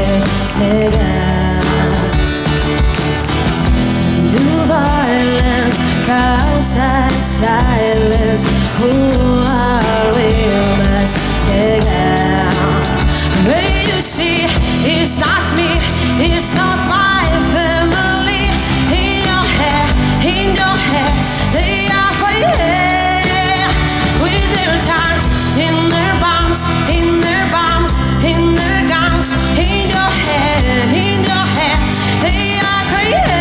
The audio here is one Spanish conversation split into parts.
vete do violence, causa silence. Who are we must take down? May you see, it's not me, it's not my family. In your hair, they are fighting with their tongues, in their bombs, in their bombs, in their guns. In your hair, they are crazy.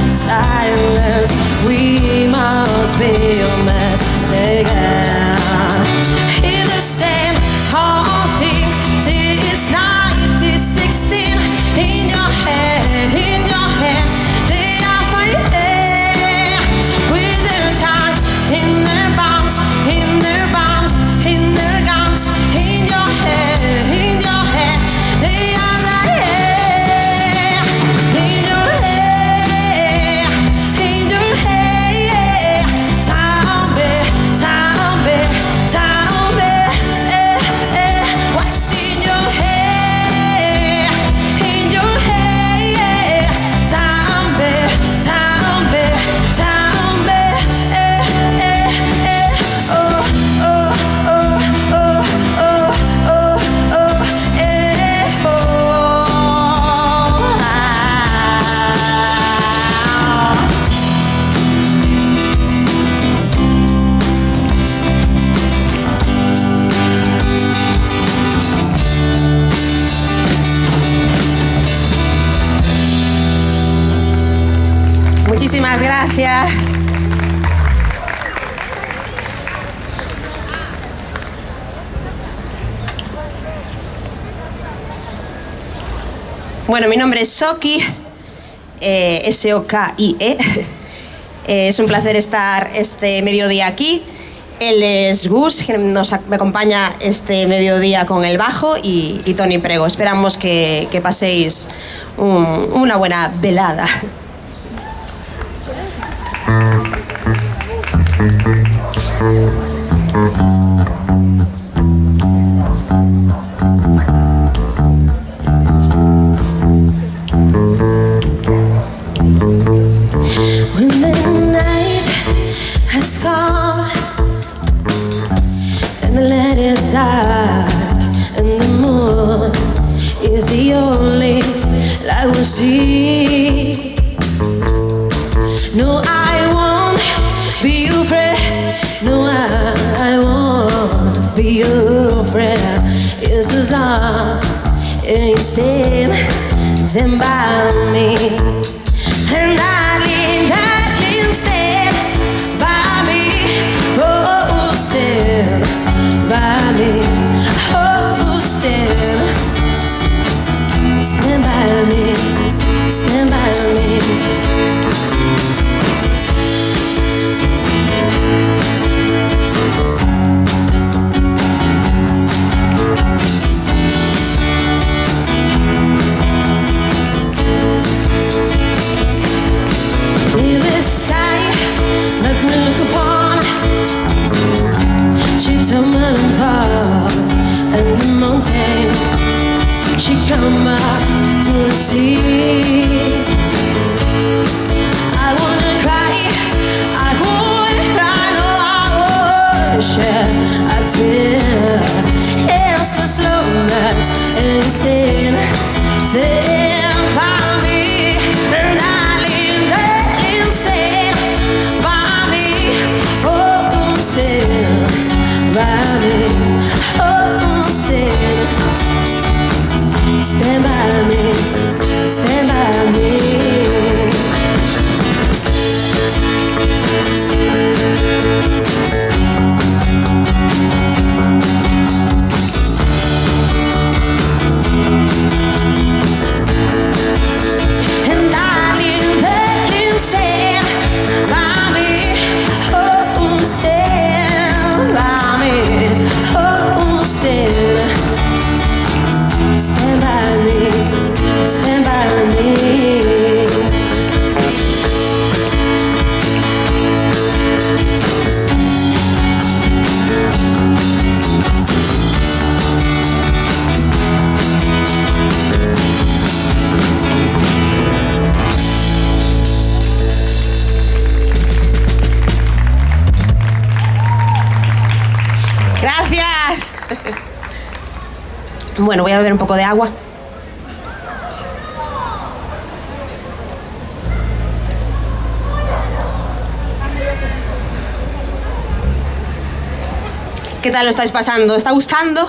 Silence, we must be honest again. In the same whole thing since 1916. In your head, they are fighting with their tongues, in their bombs, in their bombs, in their guns. In your head, they are dying. In your head, zombie, zombie, zombie. What's in your head? In your head, zombie, zombie, zombie. Oh, oh, oh, oh, oh, oh, oh, Muchísimas gracias. Bueno, mi nombre es Soki, S-O-K-I-E. Es un placer estar este mediodía aquí. Él es Gus, que me acompaña este mediodía con el bajo, y Tony Prego. Esperamos que paséis una buena velada. When the night has come and the land is dark and the moon is the only light we'll see. No, I won't be your friend. No, I won't be your friend. It's as long as you stand by me. And darling, stand by me. Oh, stand by me. Oh, stand by me. Stand by me. And the mountain, she come back to the sea. I wanna cry, no, I wanna shed a tear. It's as long as you stand by me. And darling, stand by me. Oh, stand by me. Oh, Bueno, voy a beber un poco de agua. ¿Qué tal lo estáis pasando? ¿Está gustando?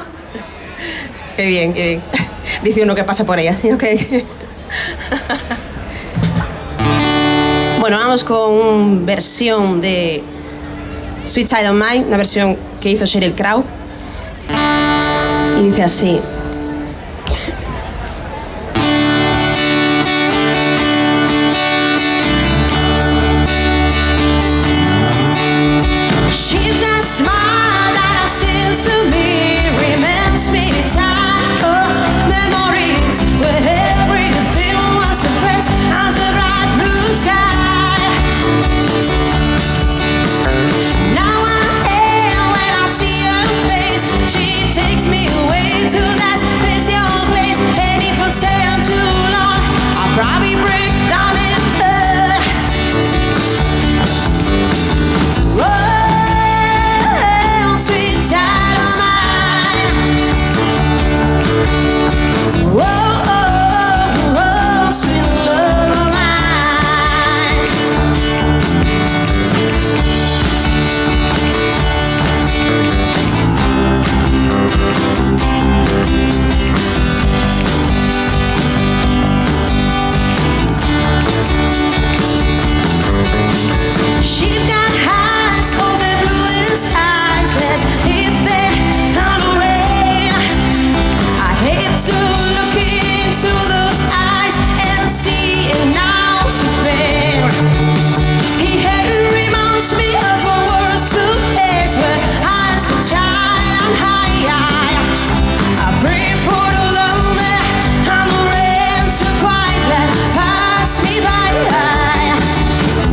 Qué bien, qué bien. Dice uno que pasa por ella. Okay. Bueno, vamos con versión de Sweet Child of Mine, una versión que hizo Sheryl Crow. Y dice así. She's that smile that sings to me, reminds me of memories where everything was suppressed as a bright blue sky. Now I'm here when I see her face. She takes me away to that special place. And if I stay on too long, I'll probably break down in her. Whoa. Sweet child of mine. Whoa, oh, oh, sweet love of mine. She's got eyes for the bluest eyes, as if they're on rain. I hate to look into those eyes and see an ounce of pain. He reminds me of a world to face where I'm so child and high. I pray for the lonely and the rain to quiet that pass me by.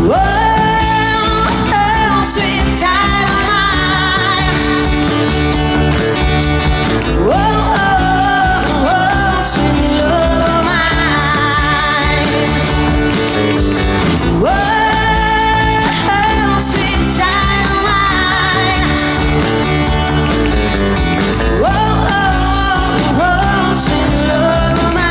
Whoa. Sweet child of mine. Whoa, oh, oh, sweet love of mine. Whoa, sweet child of mine. Whoa, oh, sweet love of mine.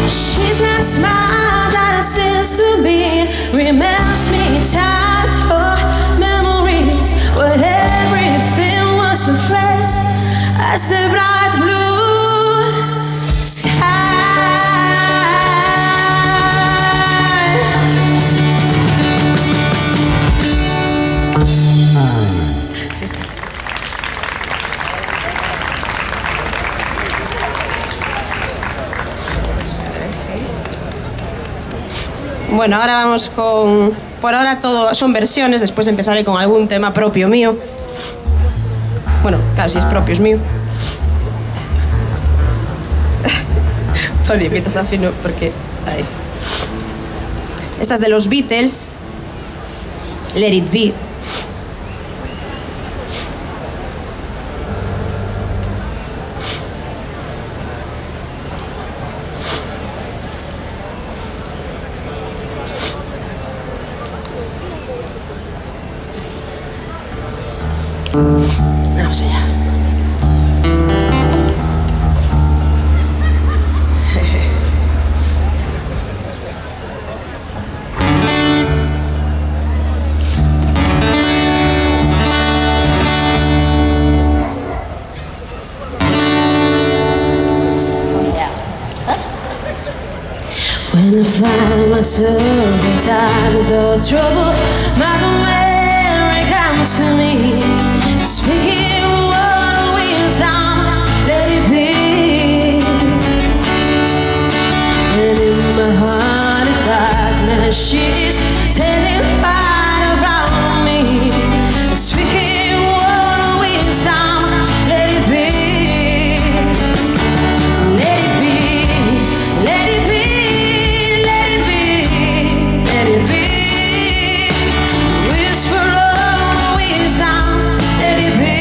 She's that smile that sings to me, reminds me childhood memories where everything was so fresh as the bright blue sky. Bueno, ahora vamos con... Por ahora todo son versiones, después empezaré con algún tema propio mío. Bueno, claro, si es propio, es mío. Tony, empiezas a fino porque... Ahí. Esta es de los Beatles. Let It Be. Vamos allá. When I find myself in times of trouble, Mother Mary comes to me, speaking word of wisdom, let it be. And in my heart of darkness, she's telling right around me, speaking word of wisdom, let it be. Let it be, let it be. Whisper of wisdom, let it be.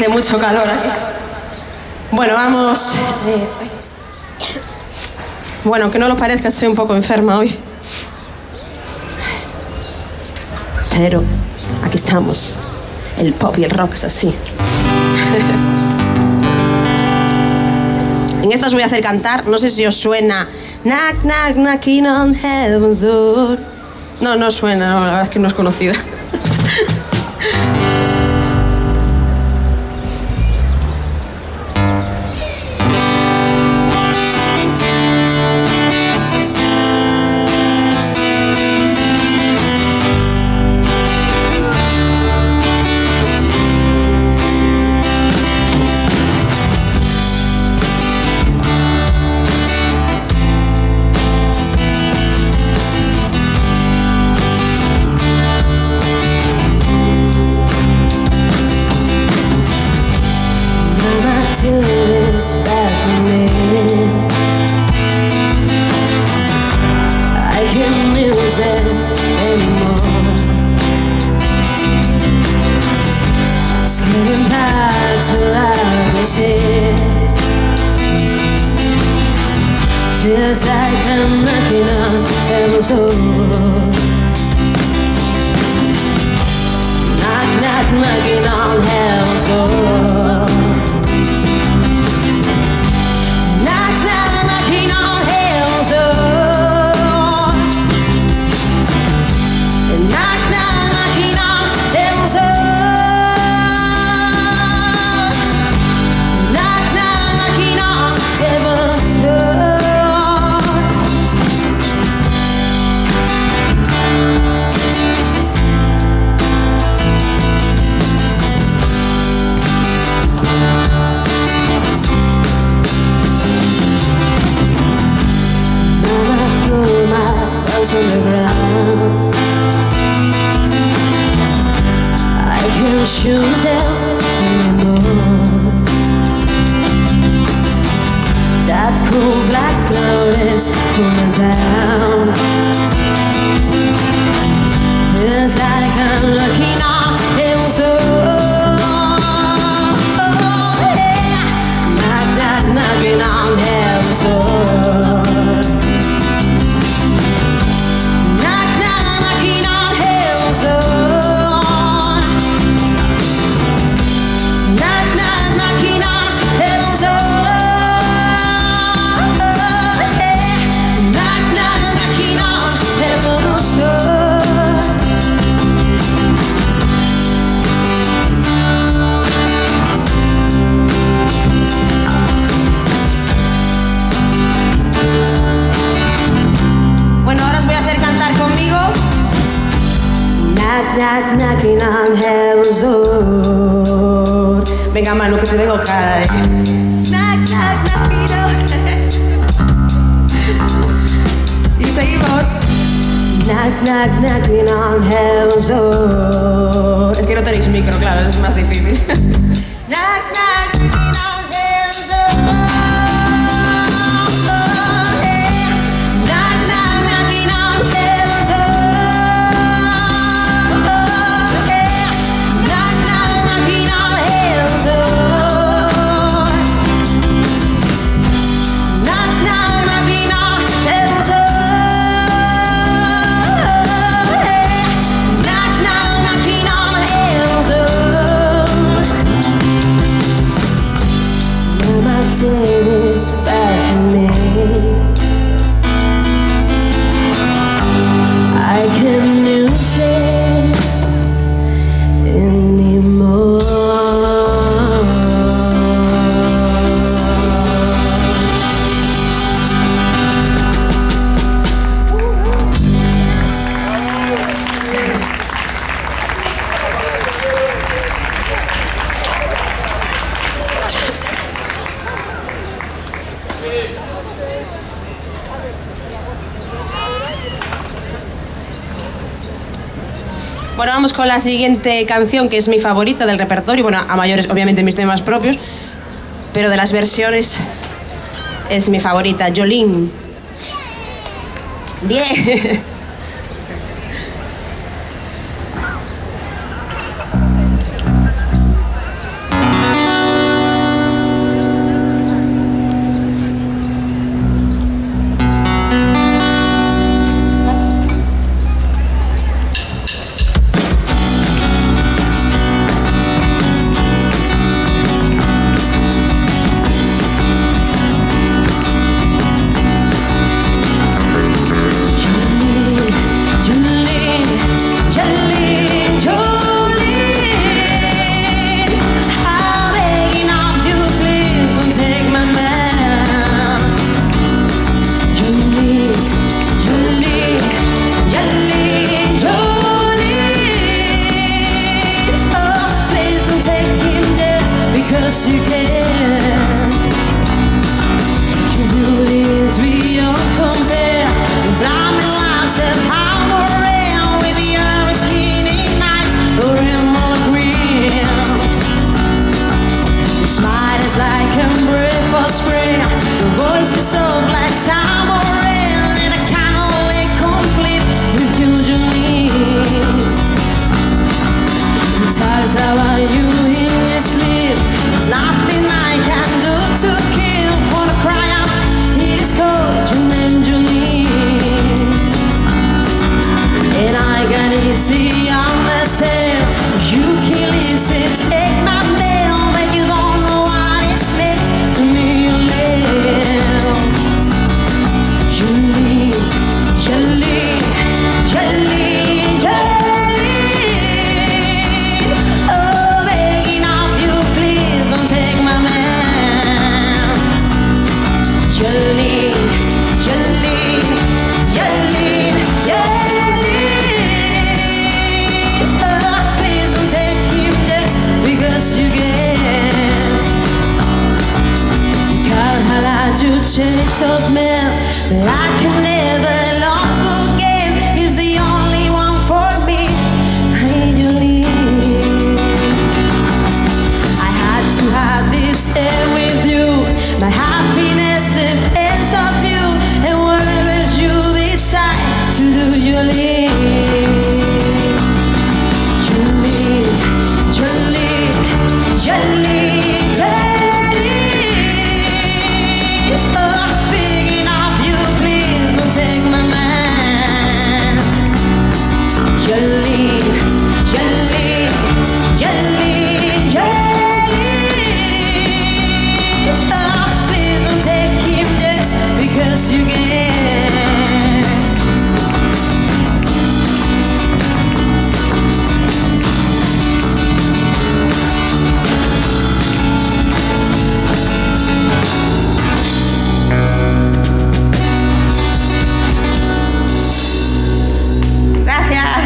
Hace mucho calor aquí. Bueno, vamos... Bueno, aunque no lo parezca, estoy un poco enferma hoy. Pero aquí estamos. El pop y el rock es así. En esta os voy a hacer cantar, no sé si os suena Knock, knock, knocking on heaven's door. No, no suena, no, la verdad es que no es conocida. Feels like I'm knocking on heaven's door. Knock, knock, knocking on heaven's door. Knock, knock, knocking on heaven's door. Knock, knock, knocking on heaven's door. Knock, knock, knocking on heaven's door. On the ground, I can't shoot them anymore. That cool black cloud is coming down. Feels like I'm looking on heaven's door. Knock, knock, knocking on heaven's door. Knock, knocking on heaven's door. Venga, Manu, que te tengo cara de... Knock, knock, knocking on. Y seguimos. Knock, knock, knocking on heaven's door. Es que no tenéis micro, claro, es más difícil. Knock, knock, knocking on heaven's door. Knock, knock, knocking on heaven's door. It's bad for me. I can't use it anymore. Bueno, vamos con la siguiente canción, que es mi favorita del repertorio. Bueno, a mayores, obviamente, mis temas propios, pero de las versiones es mi favorita, Jolene. Bien. you can. Your beauty is beyond compare. The flaming lights of Hammerrail with your skinny nights or emerald green. Your smile is like a breath of spring. Your voice is soft like summer rain, and I can only complete with you, Jolene. It tells about you in your sleep. There's nothing I can do to kill. For the cry out, it is called your name, Jolene. And I can easily understand. You can listen, take my mail, but you don't know what it's meant to me, your lamb. Jolene, Jolene, Jolene, Jolene. Oh, begging of you, please don't take my man. Jolene, Jolene, Jolene, Jolene. Oh, please don't take him just because you can. God, how lied you chase of men, but I can never love again. He's the only one for me. Hey, Jolene. I had to have this day with you. My happiness depends on you, and whatever you decide to do, Jolene. Jolene, Jolene, Jolene, Jolene. Oh, I'm begging of you, please don't take my man. Jolene, Jolene, Jolene, Jolene. Oh, please don't take him just because you can. Gracias.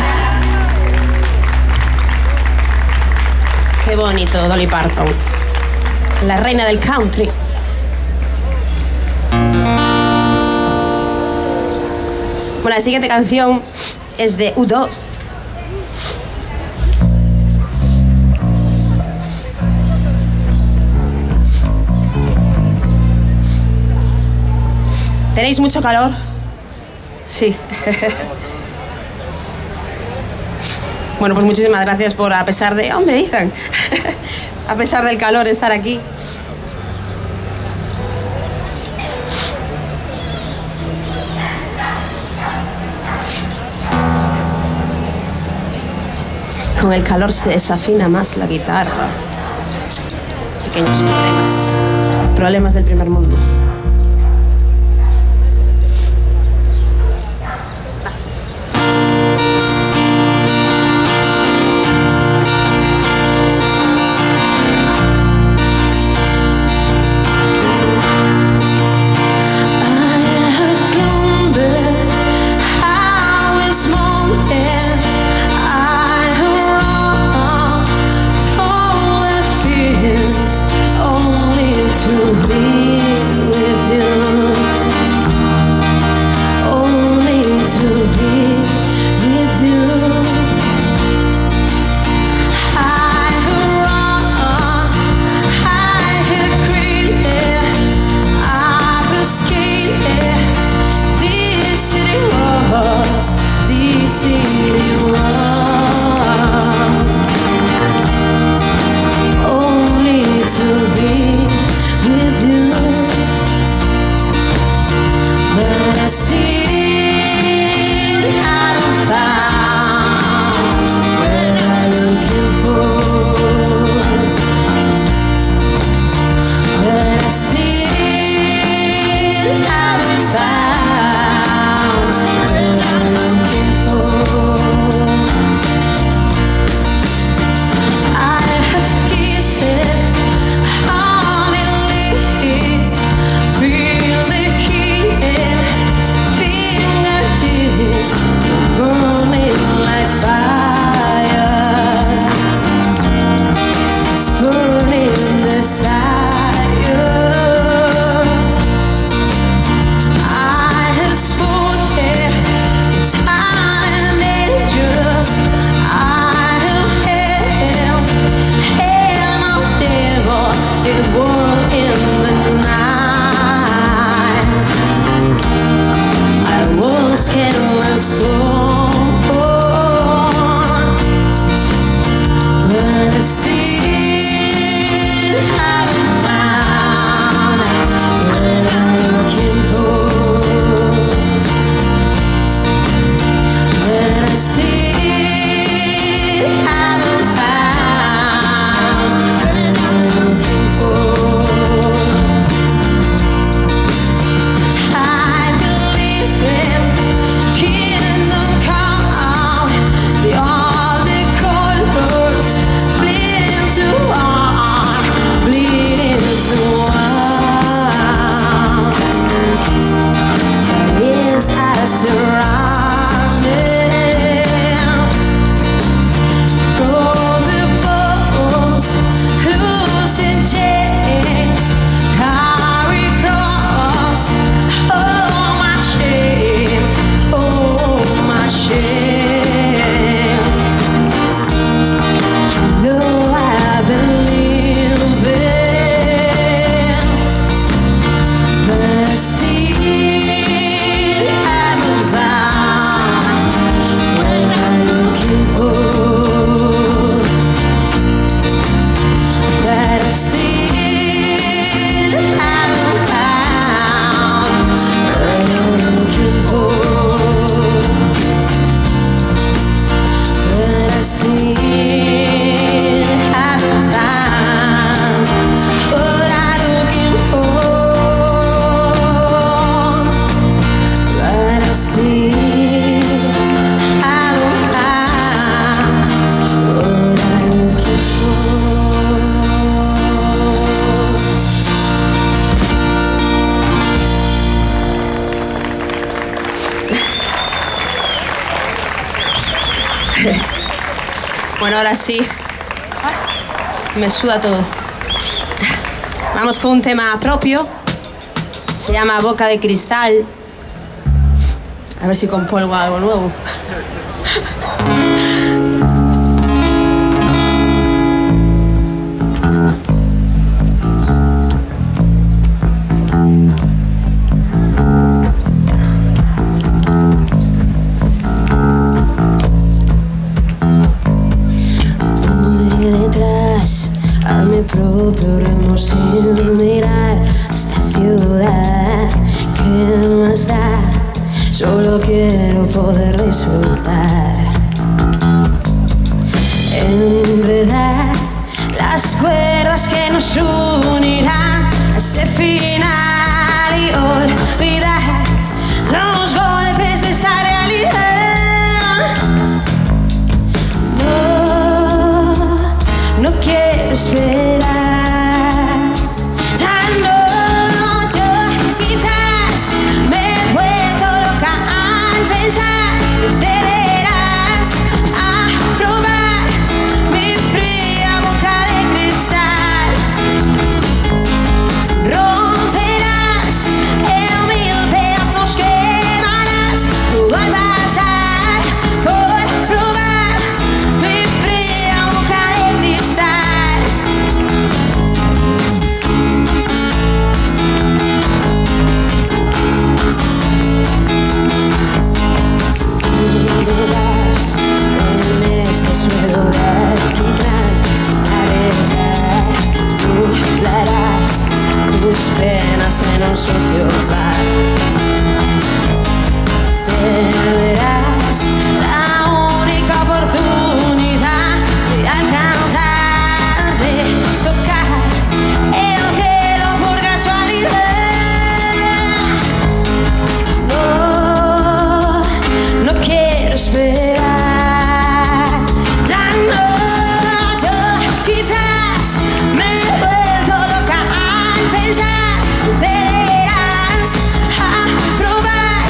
Qué bonito, Dolly Parton. La reina del country. Bueno, la siguiente canción es de U2. ¿Tenéis mucho calor? Sí. Bueno, pues muchísimas gracias por, a pesar de... ¡Hombre, Ethan! A pesar del calor, estar aquí. Con el calor se desafina más la guitarra. Pequeños problemas. Problemas del primer mundo. Haven't found what I'm looking for. Bueno, ahora sí. Me suda todo. Vamos con un tema propio. Se llama Boca de Cristal. A ver si compongo algo nuevo. A mi propio ritmo sin mirar esta ciudad. ¿Qué más da? Solo quiero poder disfrutar. Enredar las cuerdas que nos unirán a ese final y olvidar los golpes de esta realidad. No quiero esperar. Ya no, yo quizás me he vuelto loca al pensar que deberás a probar mi fría boca de cristal. Romperás en mil pedazos, quemarás todo al pasar por probar mi fría boca de cristal. Dudas en este suelo vertical sin arriesgar. Tú darás tus penas en un sucio bar. Perderás la única oportunidad de alcanzar, de tocar el cielo por casualidad. No quiero esperar. Ya no, yo quizás me he vuelto loca al pensar que deberás a probar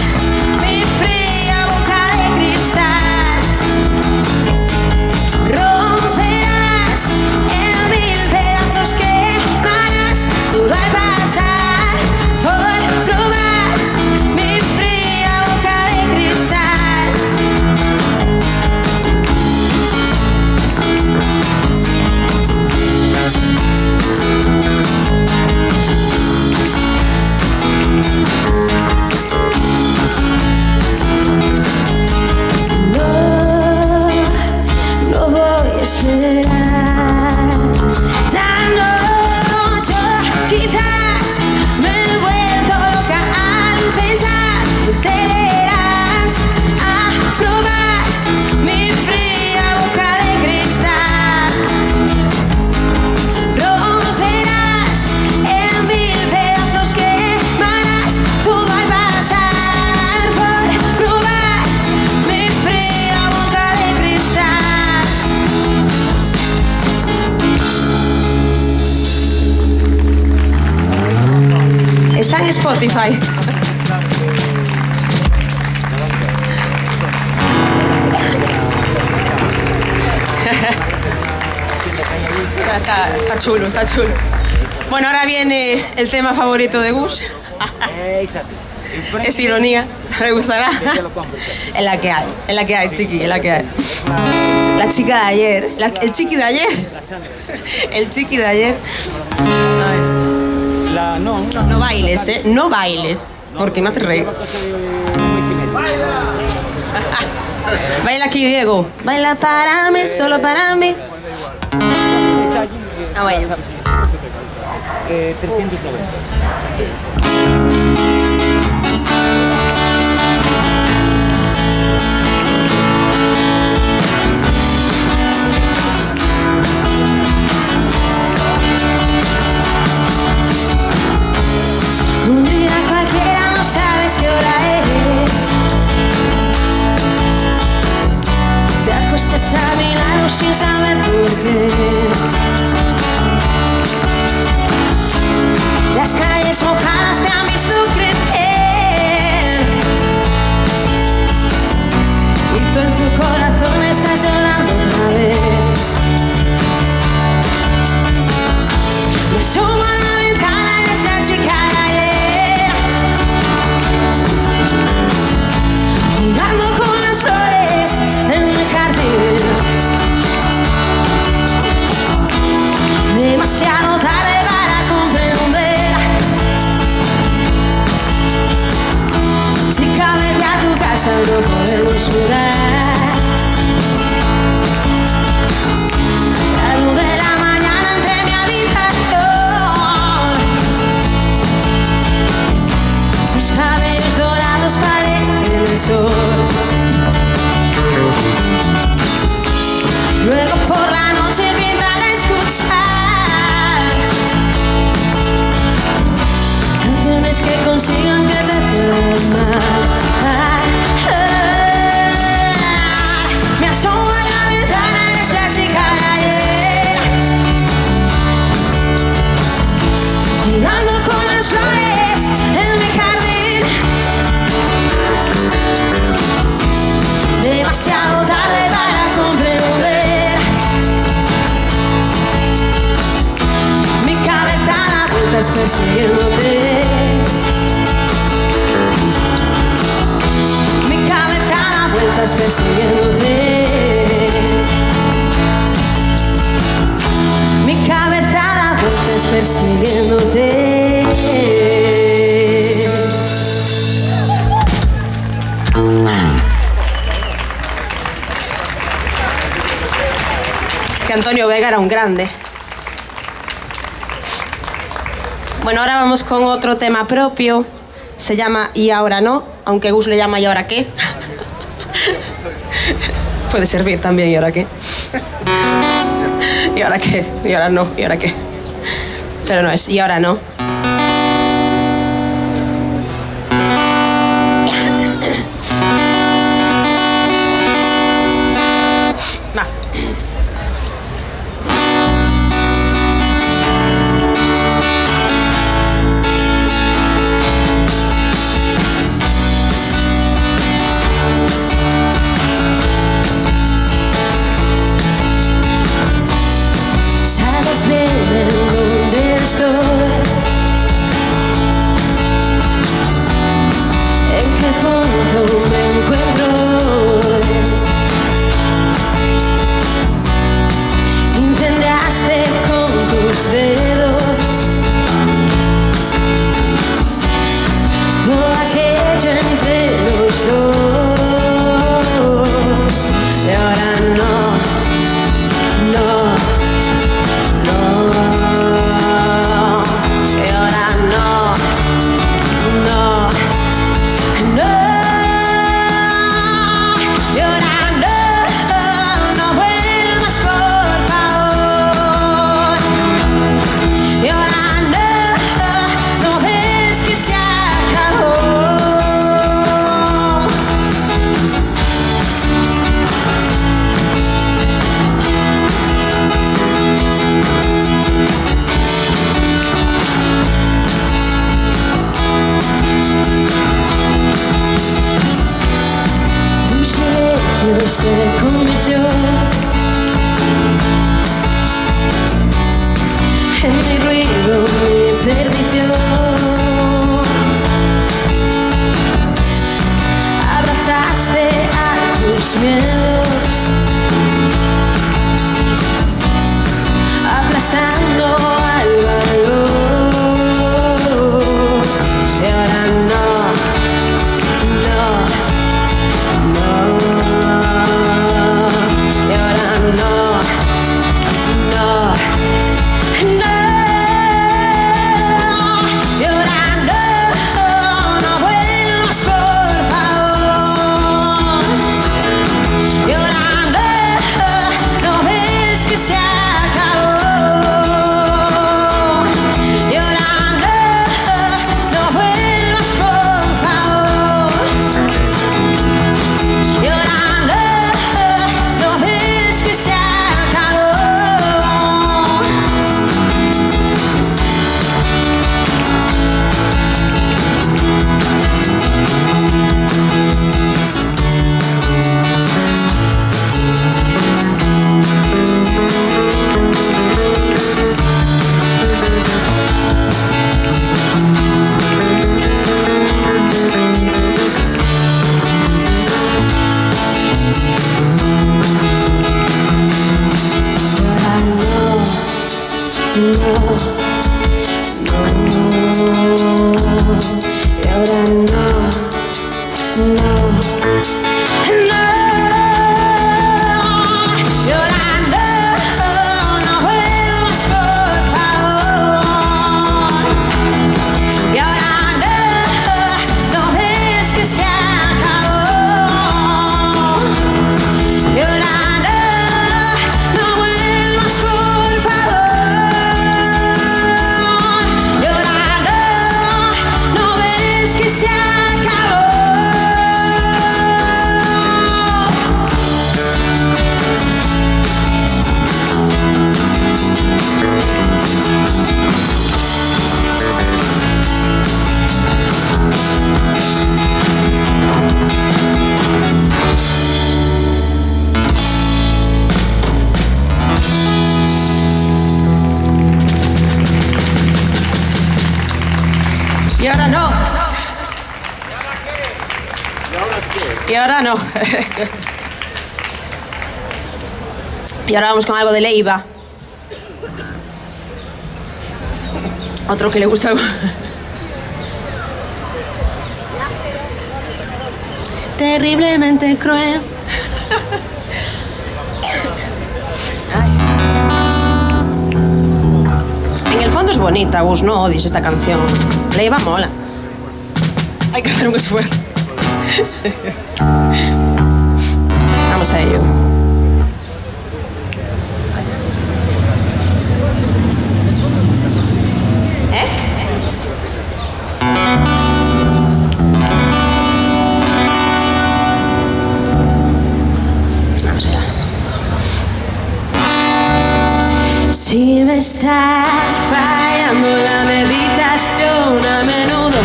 mi fría boca de cristal. Romperás en mil pedazos, quemarás todo al pasar por probar mi fría boca de cristal. No voy a esperar. Ya no, yo quizás me he vuelto loca al pensar que deberás a probar mi fría boca de cristal. Romperás en mil pedazos, quemarás todo al pasar por probar mi fría boca de cristal. Está en Spotify. Está chulo, está chulo. Bueno, ahora viene el tema favorito de Gus. Es ironía, me gustará. Es la que hay, chiqui, es la que hay. La chica de ayer, el chiqui de ayer. El chiqui de ayer. A ver. No bailes, no bailes, porque me hace reír. Baila aquí, Diego. Baila para mí, solo para mí. Ah, vaya. 390. Un día cualquiera, no sabes qué hora es. Te acuestas a mi lado sin saber por qué. Las calles mojadas te han visto crecer y tú en tu corazón está llorando otra vez. Me asomo a la ventana de esa chica de ayer, jugando con las flores en mi jardín. Demasiado tarde para comprender. Chica, vete a tu casa, no podemos jugar. La luz de la mañana entre mi habitación, tus cabellos dorados parecen el sol. Luego por la noche empiezan a escuchar canciones que consigan que te puedan mal. Me asomo a la ventana de esa chica de ayer, jugando con las flores en mi jardín. Demasiado tarde para comprender. Mi cabeza da vueltas persiguiéndote. Mi cabeza da vueltas persiguiéndote. Mi cabeza da vueltas persiguiéndote. Es que Antonio Vega era un grande. Bueno, ahora vamos con otro tema propio. Se llama Y ahora no, aunque Gus le llama ¿y ahora qué? Puede servir también ¿y ahora qué? ¿Y ahora qué? ¿Y ahora no? ¿Y ahora qué? Pero no es ¿y ahora no? Va. Sabes bien en dónde estoy, en qué punto me encuentro hoy. Intentaste con tus dedos todo aquello entre los dos, y ahora no, no. Y ahora no, no, no. Y ahora no, no vuelvas por favor. Y ahora no, no ves que se acabó. Tu silencio se convirtió en mi ruido, mi perdición. Abrazaste a tus miedos, aplastando al valor. Y ahora no, no, no. ahora no. Y ahora no. Y ahora vamos con algo de Leiva. Otro que le gusta. Terriblemente cruel. Ay. En el fondo es bonita, Gus, no odies esta canción. Leiva mola. Hay que hacer un esfuerzo. Vamos a ello. Vamos allá. Si me estás fallando la meditación a menudo,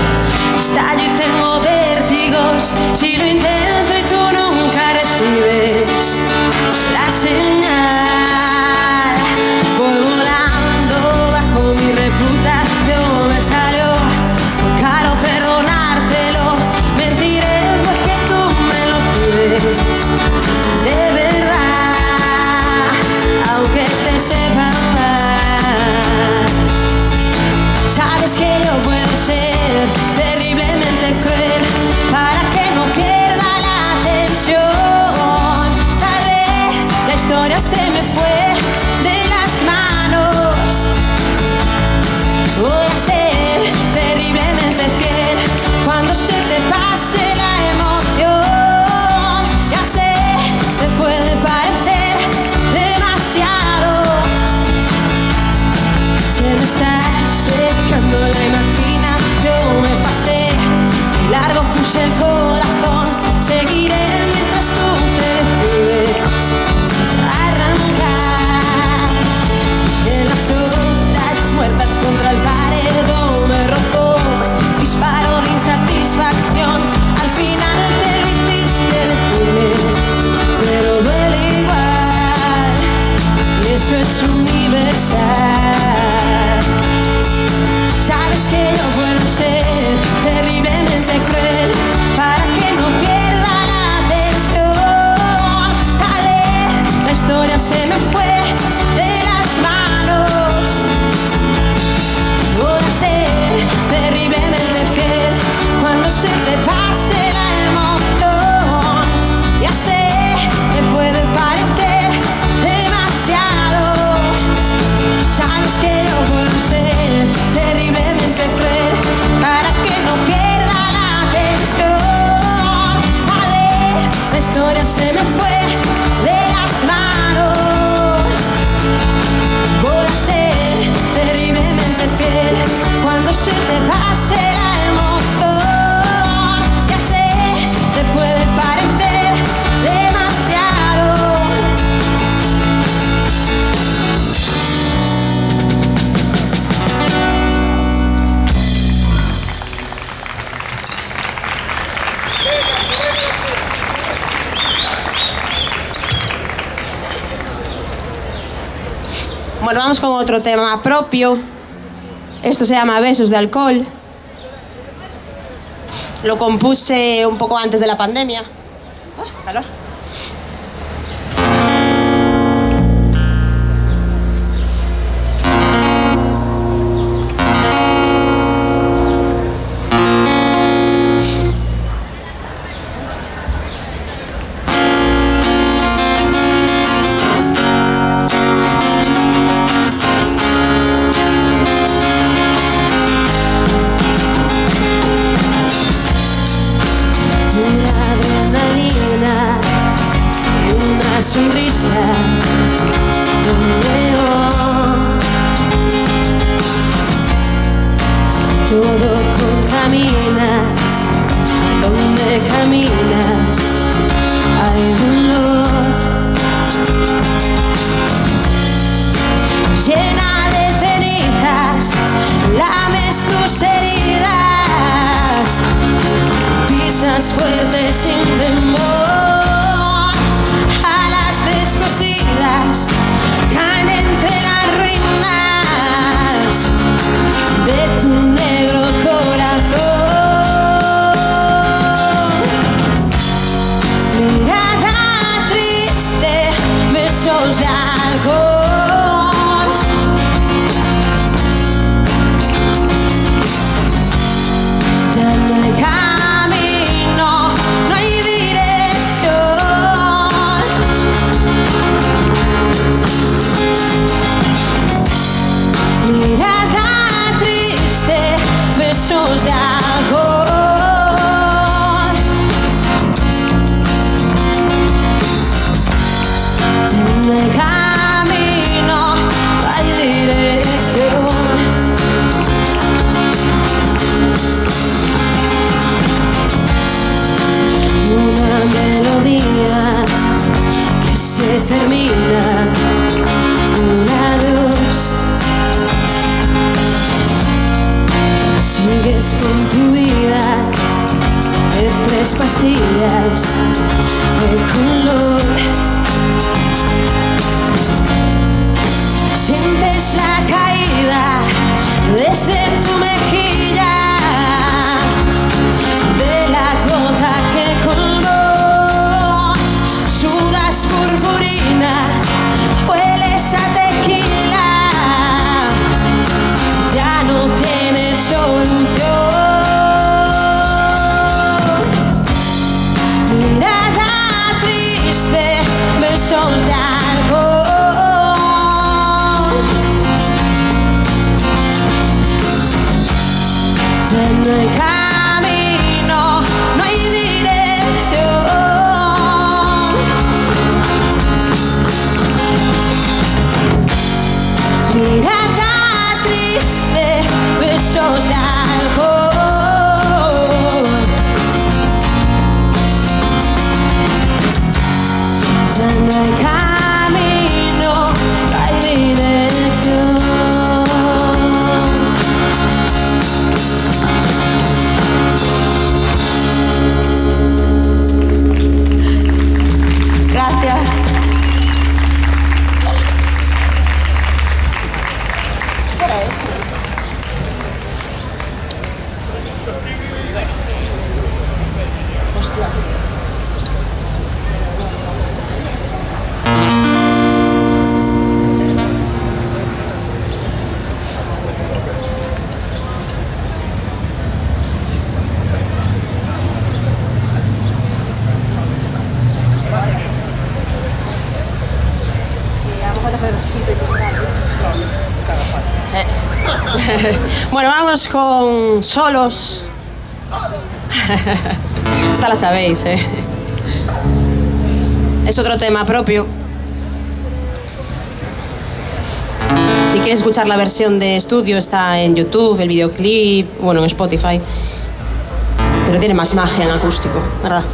estallo y tengo vértigos. Si lo intento y tú nunca recibes la señal, voy volando bajo mi reputación. Me salió muy caro perdonártelo, mentiré porque tú me lo pides de verdad, aunque te sepa mal. Sabes que yo puedo ser terriblemente cruel para que no pierda la atención. Tal vez la historia se me fue de las manos. Voy a ser terriblemente fiel cuando se te pase la emoción. Ya sé, te puede parecer demasiado. Se me está secando la imaginación, me pasé largo, puse el corazón. Seguiré mientras tú te decides arrancar. En las horas muertas contra el paredón me rozó un disparo de insatisfacción. Al final te lo hiciste decirme, pero duele igual, y eso es universal. Sabes que yo puedo ser terriblemente cruel para que no pierda la atención. Tal vez la historia se me fue de las manos. Voy a ser terriblemente fiel cuando se te pase la emoción. Ya sé, te puede parecer demasiado. Sabes que yo puedo ser terriblemente cruel para que no pierda la atención. Tal vez la historia se me fue de las manos. Voy a ser terriblemente fiel cuando se te pase la emoción. Ya sé, te puede parecer demasiado. Bueno, vamos con otro tema propio. Esto se llama Besos de alcohol. Lo compuse un poco antes de la pandemia. Calor. Sonrisa de un león. Todo contaminas, donde caminas hay dolor. Llena de cenizas, lames tus heridas, pisas fuerte sin temor. Descosidas caen entre las ruinas de tu negro corazón. alcohol. Ya no hay camino, no hay dirección. Mirada triste, besos de alcohol. Ya no hay camino, no hay dirección. Una melodía que se termina, una luz. Sigues con tu vida de 3 pastillas de color. Sientes la caída desde tu mejilla de la gota que colgó. Sudas purpurina, hueles a tequila. Ya no tienes solución. Mirada triste, besos de alcohol. Ya no hay camino, no hay dirección. Mirada triste, besos de alcohol. Ya no hay camino, no hay dirección. Gracias. Bueno, vamos con Solos. Esta la sabéis, ¿eh? Es otro tema propio. Si quieres escuchar la versión de estudio, está en YouTube, el videoclip, bueno, en Spotify. Pero tiene más magia en acústico, ¿verdad?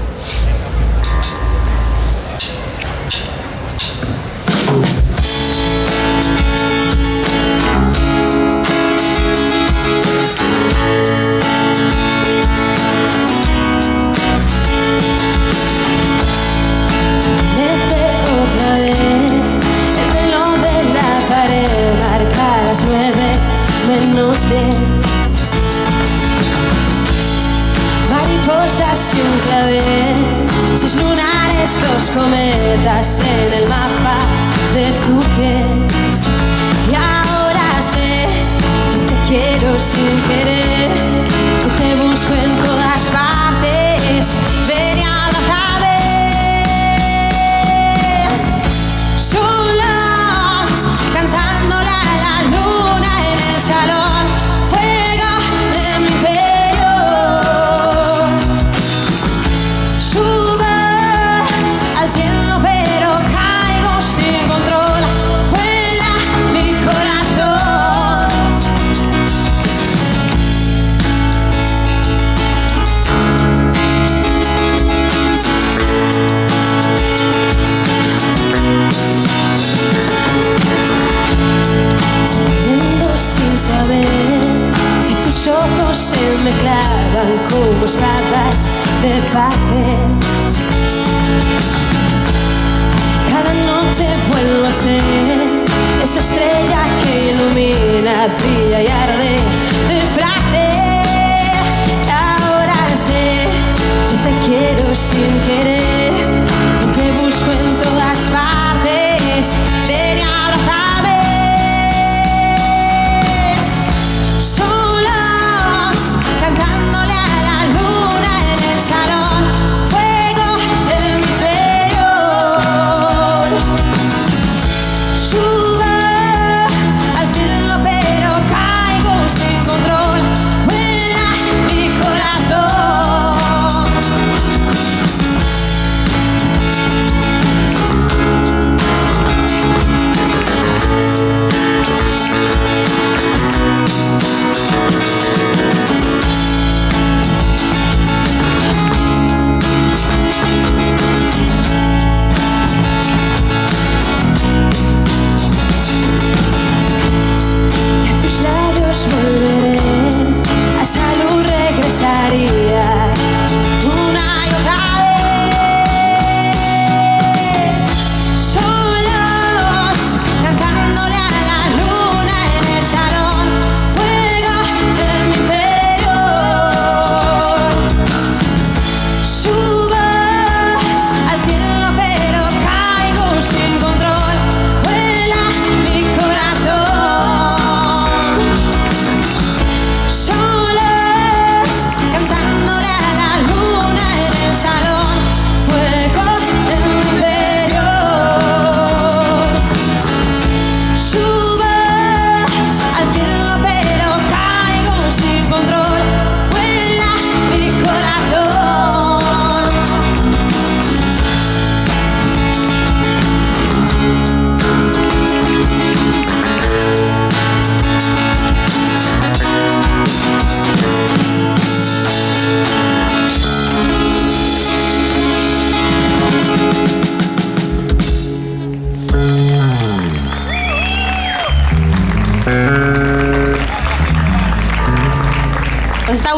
Mariposas y un clavel, 6 lunares, 2 cometas en el mapa de tu piel. Y ahora sé que te quiero sin querer, que te busco en todas partes. Ven y abrázame. Solos, cantando la luna en el salón. Fuego de mi interior. Subo al cielo pero caigo sin control. Vuela mi corazón. Sonriendo sin saber que tus ojos se me clavan como espadas de papel. Cada noche vuelvo a ser esa estrella que ilumina, brilla y arde de placer. Y ahora sé que te quiero sin querer, que te busco en todas partes. Ven a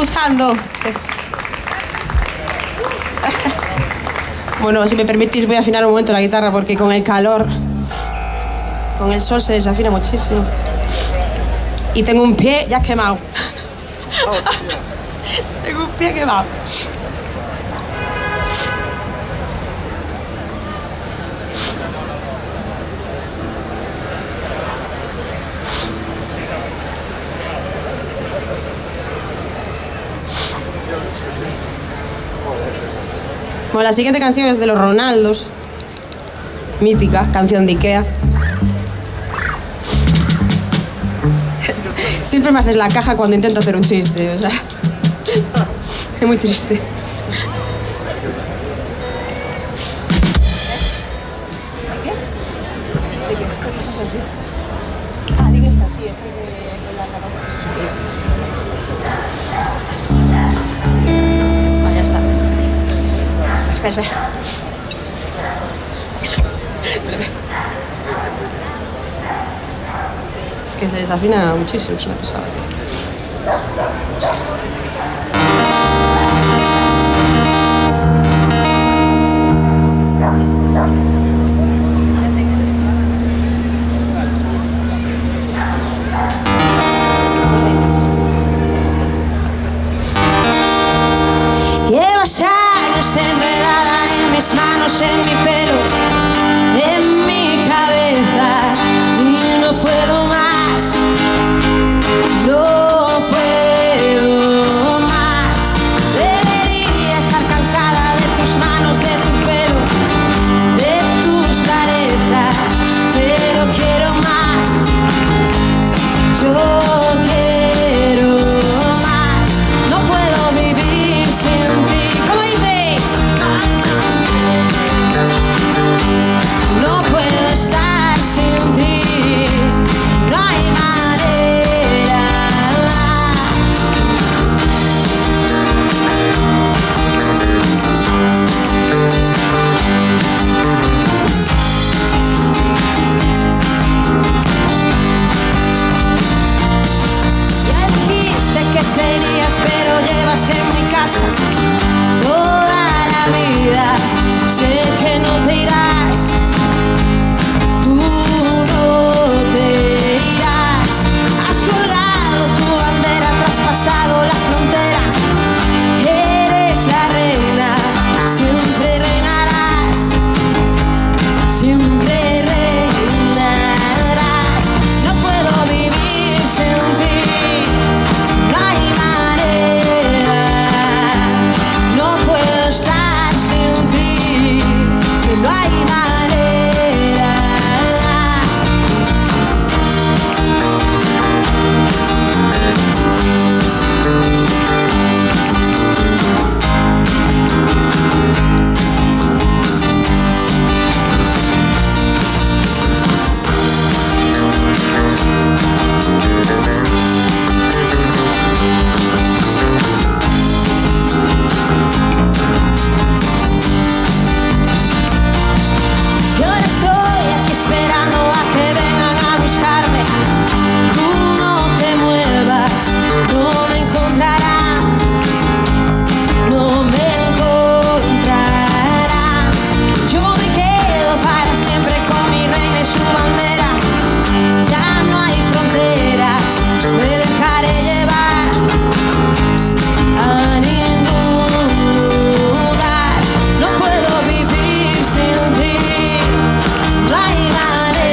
gustando. Bueno, si me permitís voy a afinar un momento la guitarra porque con el calor, con el sol se desafina muchísimo. Y tengo un pie ya quemado. Tengo un pie quemado. Bueno, la siguiente canción es de los Ronaldos. Mítica, canción de Ikea. Siempre me haces la caja cuando intento hacer un chiste, o sea. Es muy triste. ¿Qué? ¿De qué? Eso es así. Ah, digo esta, sí, esta de la capa. Ya está. Espera. Es que se desafina muchísimo, es una pesada. Llevas años enredada en mis manos, en mi pelo, en mi cabeza y no puedo más, no puedo más. Debería estar cansada de tus manos, de tu pelo, de tus caretas, pero quiero más, yo quiero más, no puedo vivir sin ti. ¿Cómo dice? No puedo estar sin ti, no hay manera. Ya dijiste que tenías, pero llevas en mi casa toda la vida. Sé que no te irás, tú no te irás. Has colgado tu bandera, traspasado la frontera. Eres la reina, siempre reinarás, siempre reinarás. No puedo vivir sin ti, no hay manera. No puedo estar sin ti, que no hay manera. Yo ahora estoy aquí esperando a que vengan a buscarme. Tú no te muevas, no me encontrarán, no me encontrarán. Yo me quedo para siempre con mi reina y su bandera. Ya no hay fronteras, me dejaré llevar a ningún lugar. No puedo vivir sin ti, no hay manera.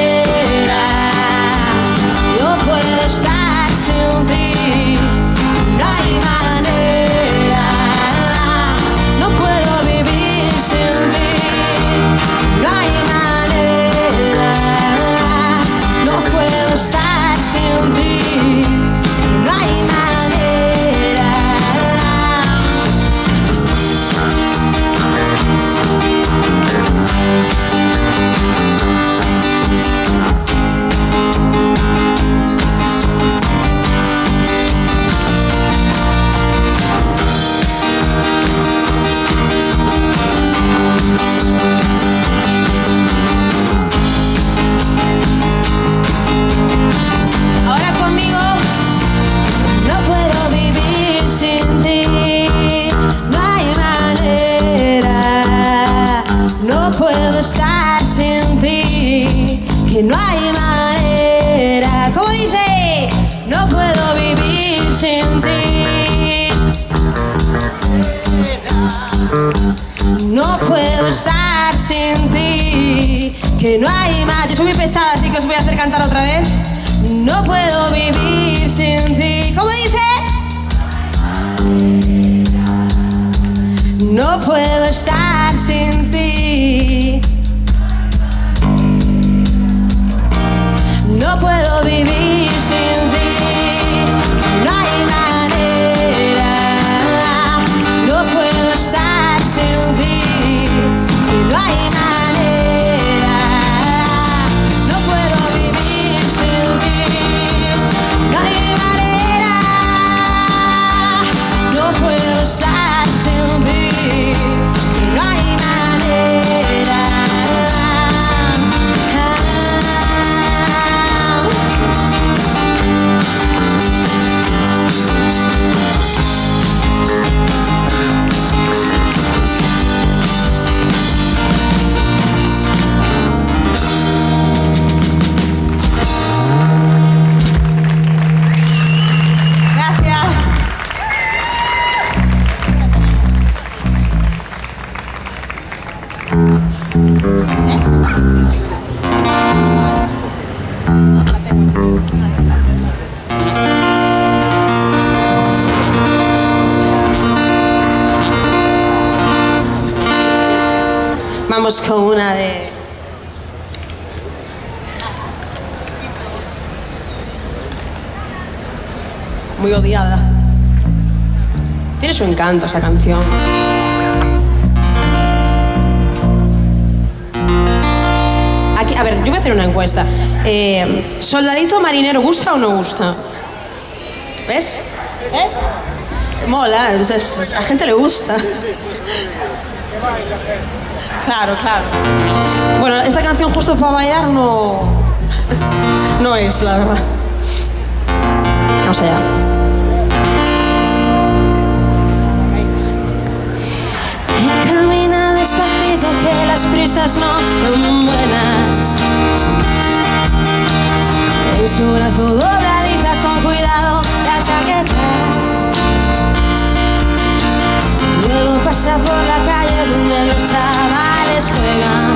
que no hay manera. Como dice, no puedo vivir sin ti. No puedo estar sin ti, que no hay más. Yo soy muy pesada, así que os voy a hacer cantar otra vez. No puedo vivir sin ti. ¿Cómo dice? No puedo estar sin ti. No puedo vivir sin ti. No hay manera. No puedo estar sin ti. No hay manera. No puedo vivir sin ti. No hay manera. No puedo estar sin ti. No hay manera. Vamos con una de... muy odiada. Tiene su encanto esa canción. Aquí, a ver, yo voy a hacer una encuesta. ¿Soldadito marinero gusta o no gusta? ¿Ves? ¿Ves? Mola, a la gente le gusta. Claro, claro. Bueno, esta canción justo para bailar no es, la verdad. Vamos allá. Camina despacito que las prisas no son buenas. En su brazo dobladita con cuidado la chaqueta. Luego pasa por la calle donde los chavales juegan.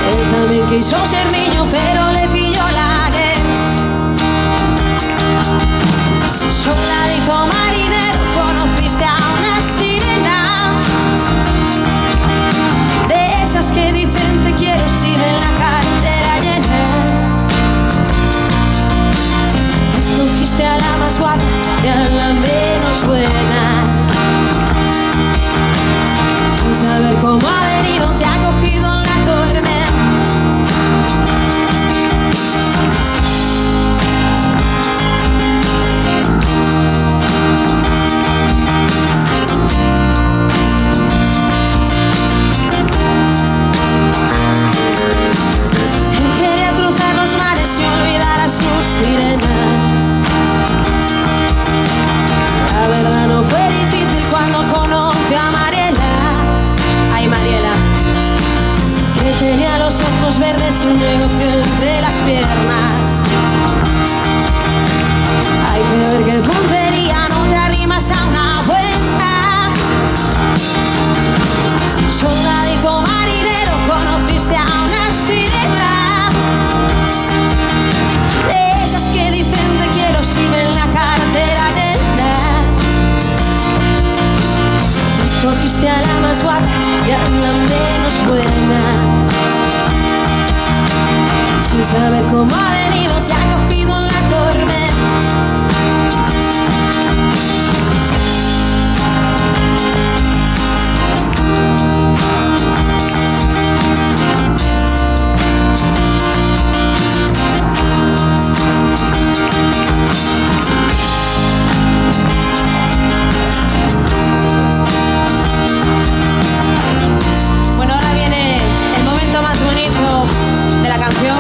Él también quiso ser niño, pero le pilló la guerra. Soldadito marinero, conociste a una sirena, de esas que dicen te quiero si ven la cartera llena. Escogiste a la más guapa y a la menos buena. Sin saber cómo ha venido, te ha cogido en la tormenta. Él quería cruzar los mares y olvidar a su sirena. La verdad no fue difícil cuando conoció a Mariela. Ay, Mariela, que tenía los ojos verdes y un negocio entre las piernas. Hay que ver qué puntería, no te arrimas a una buena. Soldadito marinero, conociste a una sirena, de esas que dicen te quiero si ven la cartera llena. Escogiste a la más guapa y a la menos buena. Sin saber cómo ha venido, te ha cogido en la tormenta. Bueno, ahora viene el momento más bonito de la canción.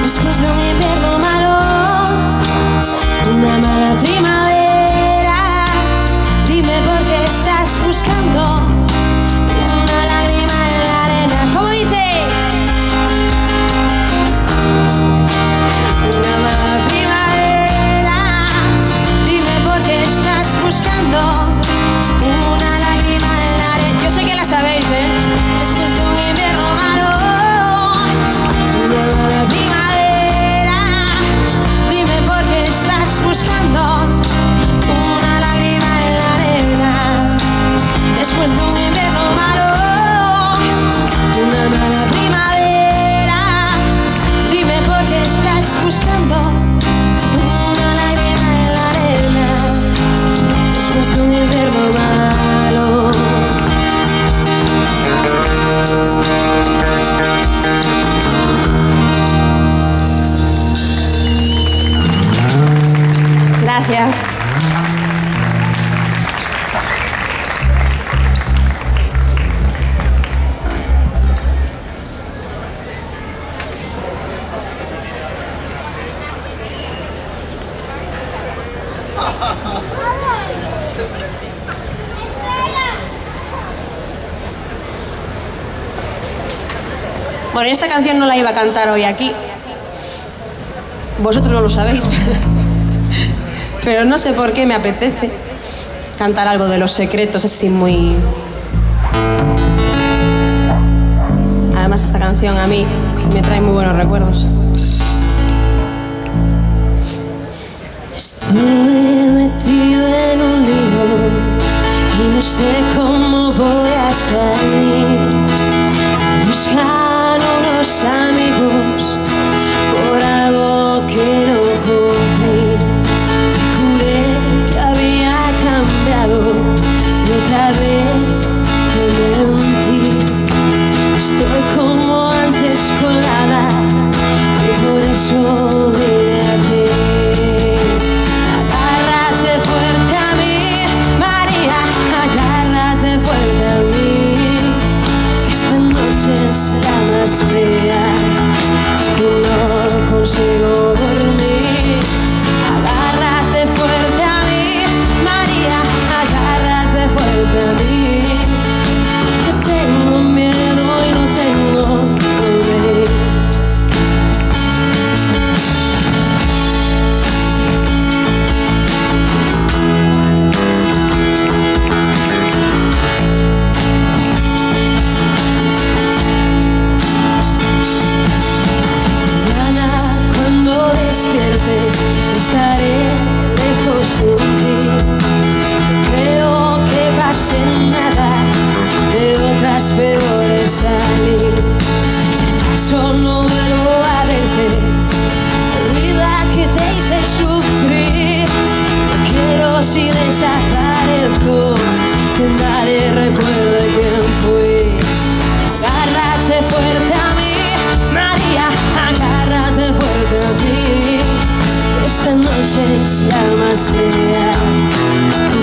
Después de un invierno malo, una mala primavera, dime por qué estás buscando una buscando una lágrima en la arena después de un invierno malo. Gracias. Bueno, esta canción no la iba a cantar hoy aquí. Vosotros no lo sabéis. Pero no sé por qué me apetece cantar algo de Los Secretos, así muy... Además, esta canción a mí me trae muy buenos recuerdos. Estoy metido en un lío y no sé cómo voy a salir. Buscan unos amigos por algo que no cumplí. Juré que había cambiado y otra vez me mentí. Estoy como antes colada y por eso vine a ti. Agárrate fuerte a mí, María, agárrate fuerte a mí. Esta noche será más fea y no consigo dormir. Agárrate fuerte a mí, María, agárrate fuerte a mí. Que tengo miedo y no tengo poder. Despiertes, estaré lejos sin ti. No creo que pase nada, de otras peores salir. Si acaso no vuelvo a verte, olvida que te hice sufrir. No quiero si desaparezco, que nadie recuerde quién fui. Agárrate fuerte a mí, María, agárrate fuerte a mí. Esta noche es la más fea,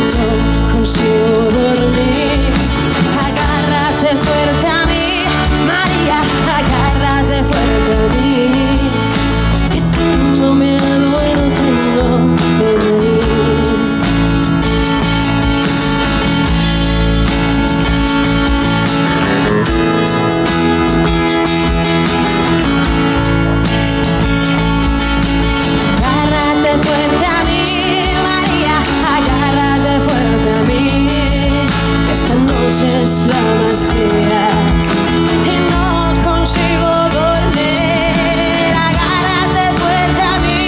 no consigo dormir. Agárrate fuerte a mí, María, agárrate fuerte a mí. Que tengo miedo y no tengo poder. Agárrate fuerte a mí, María, agárrate fuerte a mí. Esta noche es la más fea y no consigo dormir. Agárrate fuerte a mí,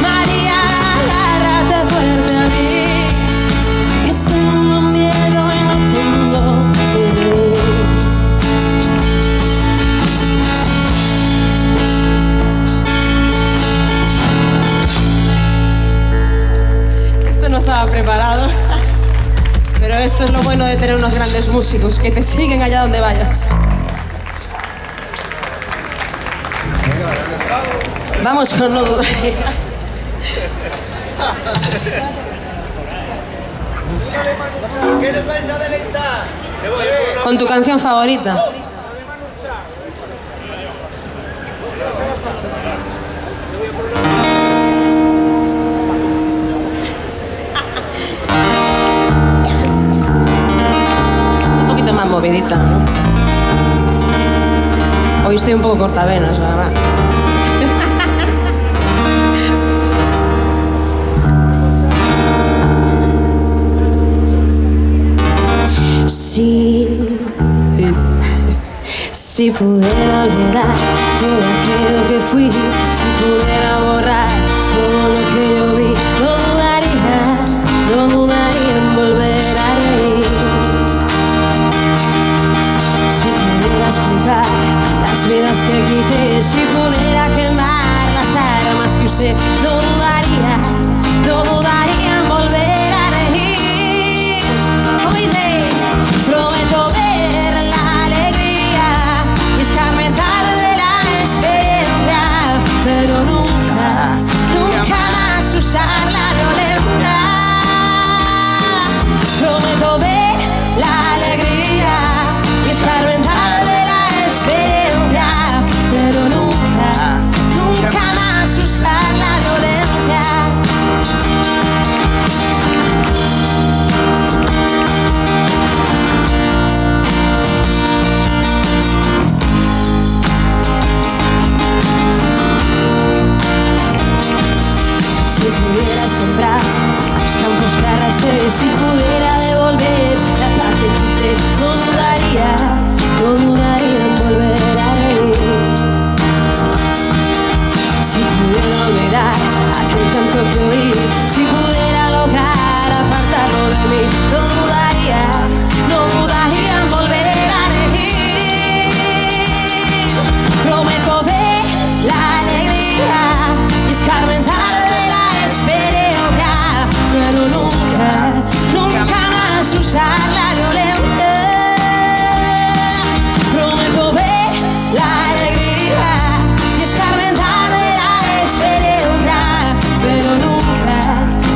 María, agárrate fuerte a mí. Que tengo miedo y no tengo poder. Esto no estaba preparado. Pero esto es lo bueno de tener unos grandes músicos que te siguen allá donde vayas. Vamos con No Dudaría. ¿Qué les vais a deleitar? Con tu canción favorita. Un poquito más movidita, ¿no? Hoy estoy un poco cortavenas, la verdad. Si pudiera olvidar todo aquello que fui, si pudiera borrar todo lo que yo vi, no dudaría en volver a reír. Si pudiera explicar las vidas que quité, si pudiera quemar las armas que usé, sé, no dudaría en volver a reír. Oye, prometo ver la alegría y escarmentar de la experiencia, pero nunca más usar la violencia. Prometo ver la alegría y escarmentar de la experiencia, pero nunca más usar la violencia. Si pudiera sembrar los campos que arrastré, si pudiera devolver la paz que quité, no dudaría en volver a reír. Si pudiera olvidar aquel llanto que oí, si pudiera lograr apartarlo de mí, no dudaría en volver a reír. Prometo ver la alegría y escarmentar de la experiencia, pero nunca más usar la violencia. Prometo ver la alegría y escarmentar de la experiencia, pero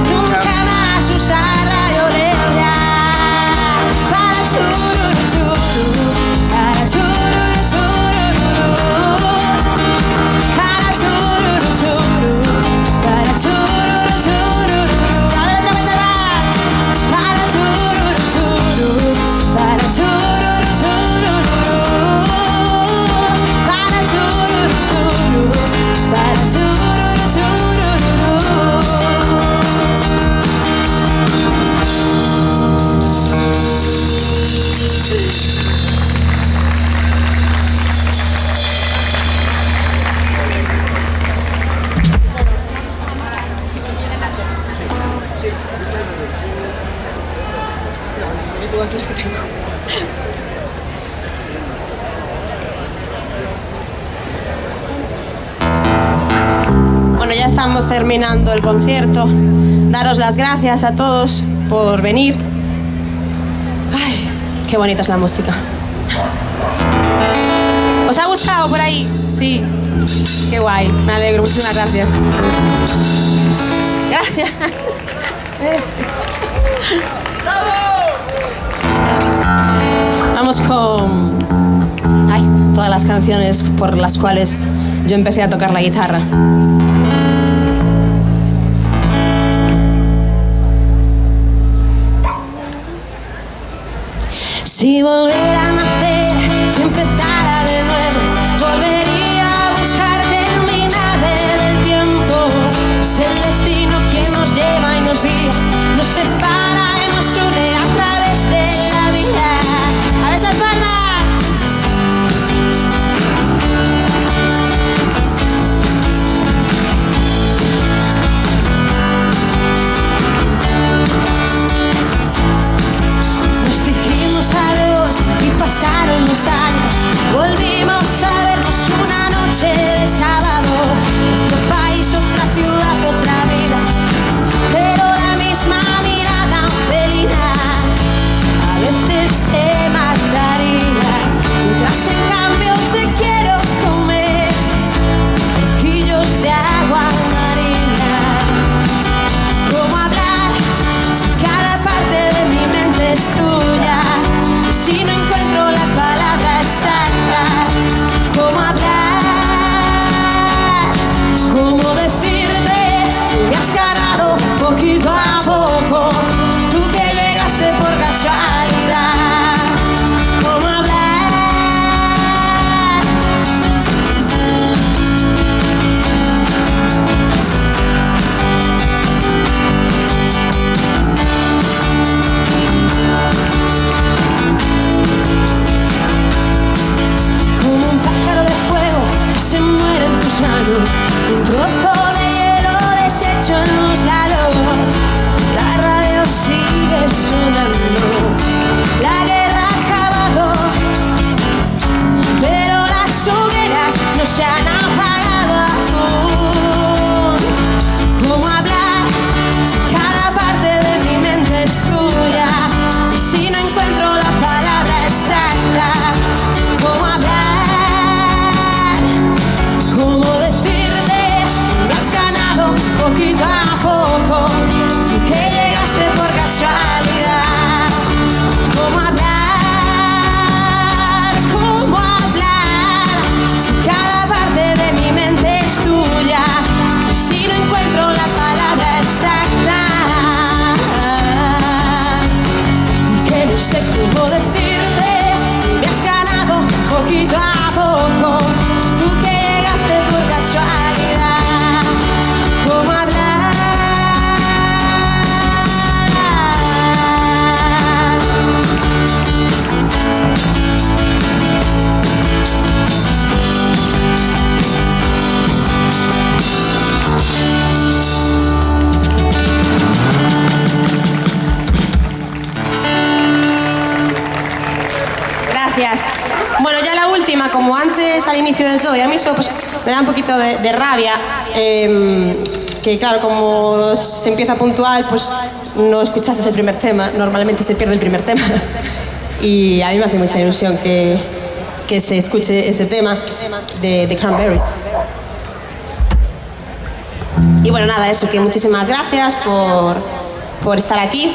nunca más usar la violencia. Para tururuturu, para tururuturu, para tururuturu, para tururuturu. A ver, otra vez más. Para tururuturu, para tururuturu, para tururuturu, para tururuturu. Bueno, ya estamos terminando el concierto. Daros las gracias a todos por venir. Ay, qué bonita es la música. ¿Os ha gustado por ahí? Sí. Qué guay, me alegro, muchísimas gracias. Gracias. Vamos con todas las canciones por las cuales yo empecé a tocar la guitarra. Si volviera a nacer, si empezara de nuevo, volvería a buscarte en mi nave del tiempo. Es el destino quien nos lleva y nos guía, nos separa y nos une a través de la vida. ¡A esas palmas! Nos dijimos adiós y pasamos Gracias. Bueno, ya la última, como antes al inicio de todo, y a mí eso pues, me da un poquito de rabia, que claro, como se empieza puntual, pues no escuchaste el primer tema, normalmente se pierde el primer tema. Y a mí me hace mucha ilusión que se escuche ese tema de The Cranberries. Y bueno, nada, eso, que muchísimas gracias por estar aquí.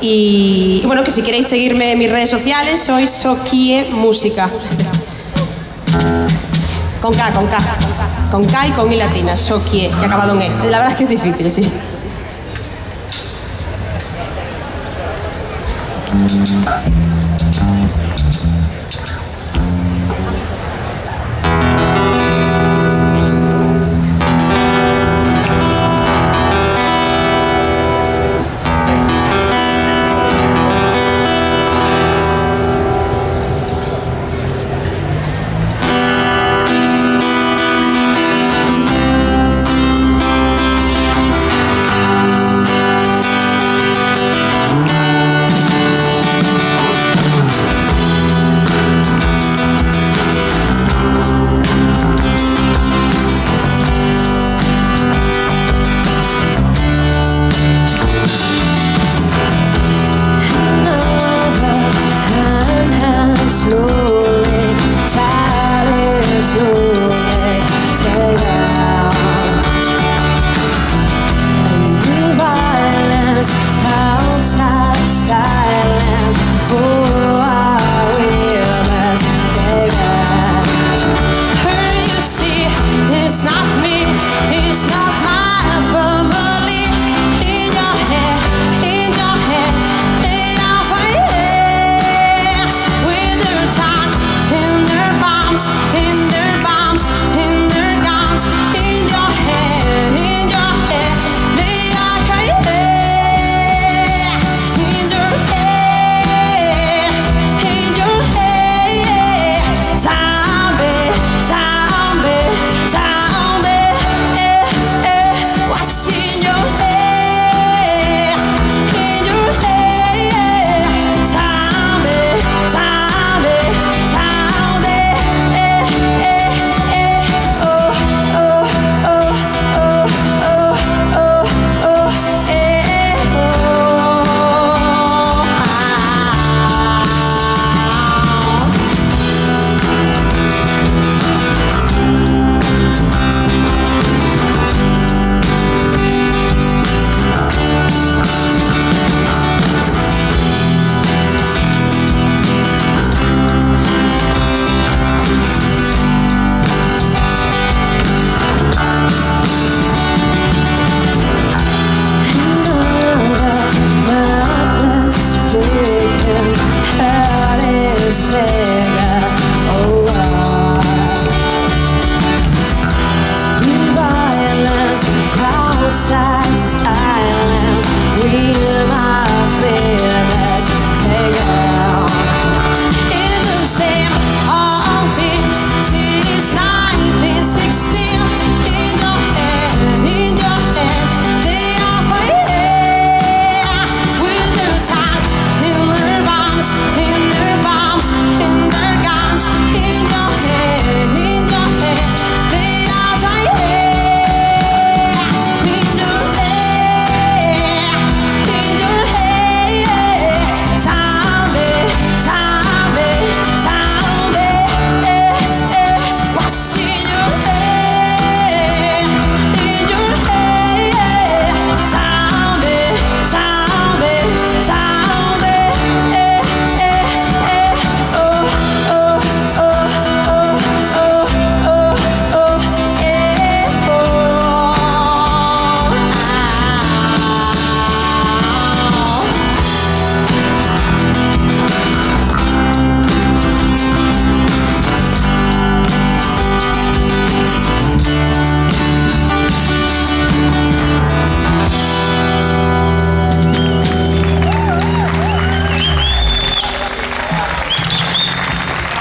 Y bueno, que si queréis seguirme en mis redes sociales, soy Sokie Música. Con K. Con K y con I latina, Sokie, y acabado en E. La verdad es que es difícil, sí.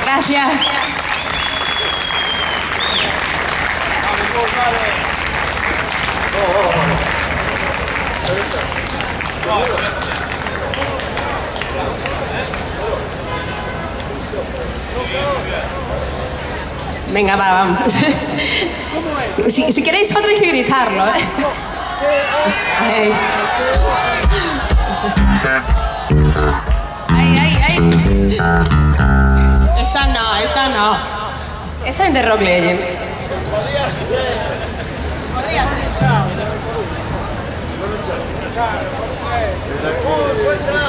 Gracias. Venga, va, vamos. Si queréis otro hay que gritarlo, ¿eh? Ay. Ay. Esa no. Esa es de Rock Legend. Podría ser.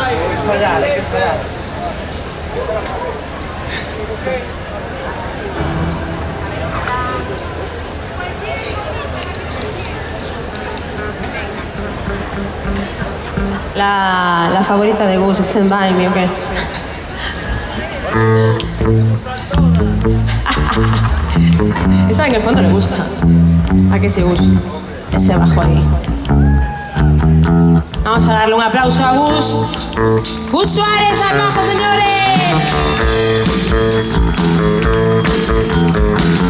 Hay que ensayar. La favorita de Gus, Stand By Me, ¿o qué? Esa en el fondo le gusta. ¿A qué sí, Gus? Ese bajo ahí. Vamos a darle un aplauso a Gus. Gus Suárez, al bajo, señores.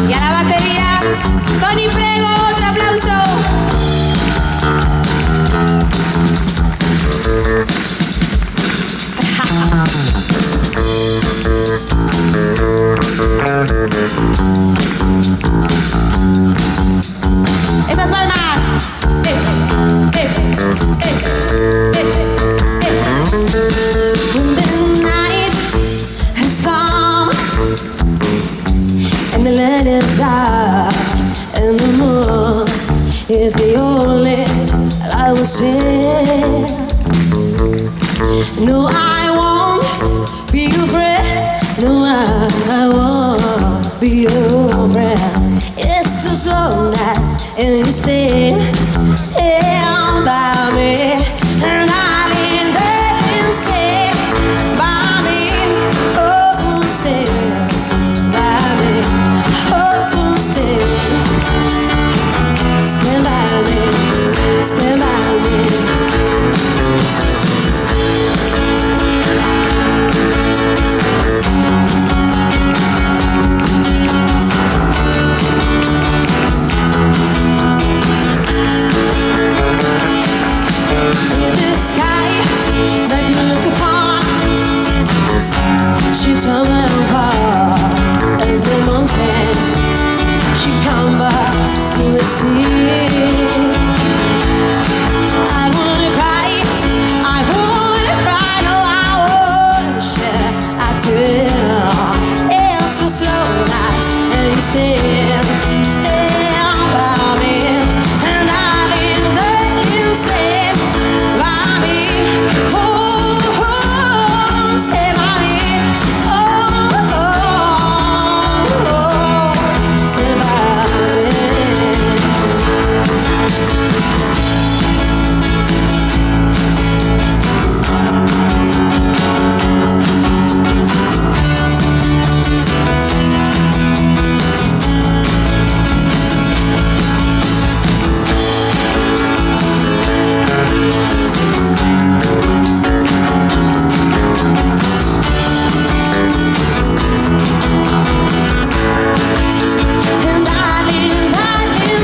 Y a la batería, Tony Prego, otro aplauso. Esas palmas. When the night has come and the land is dark and the moon is the only I will see. No, I won't be your friend. No, I won't be your friend. It's as long as you stay by me, and I'll in there stay by me. Oh, stay by me. Oh, stay by me. Stand by me. The sky that you look upon, she tumbled apart, and the mountain she come back to the sea. I wanna cry, no, I won't shed a tear. It's so slow, nice, and you stay by me, and I'll in the instant. By me, oh, stay by me, oh, stay by me. And darling,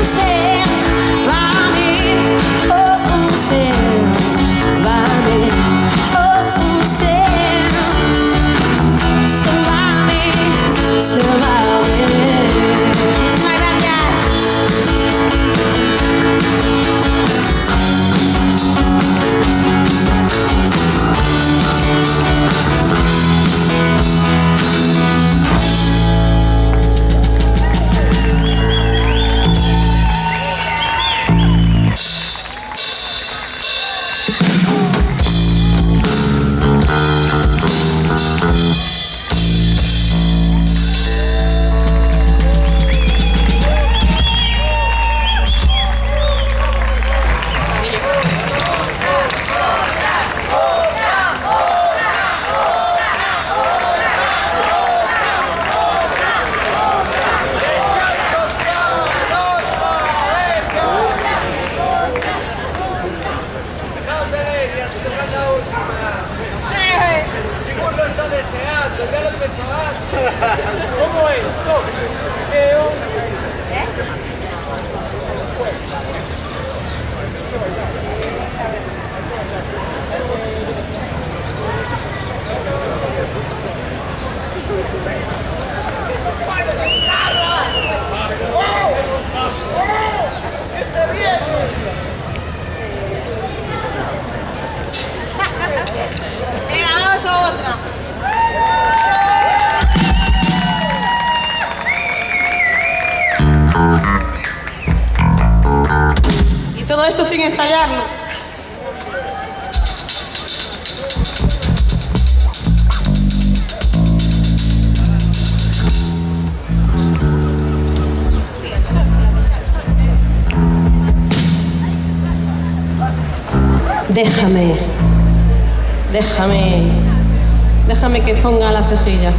stay by me, oh, stay by me, oh, stay by me, stay by me. Muchas gracias. Dejaos de leer, ya se toca la última. Seguro lo está deseando, ya lo empezó antes. ¿Cómo es? Venga. ensayarlo. Déjame que ponga la cejilla.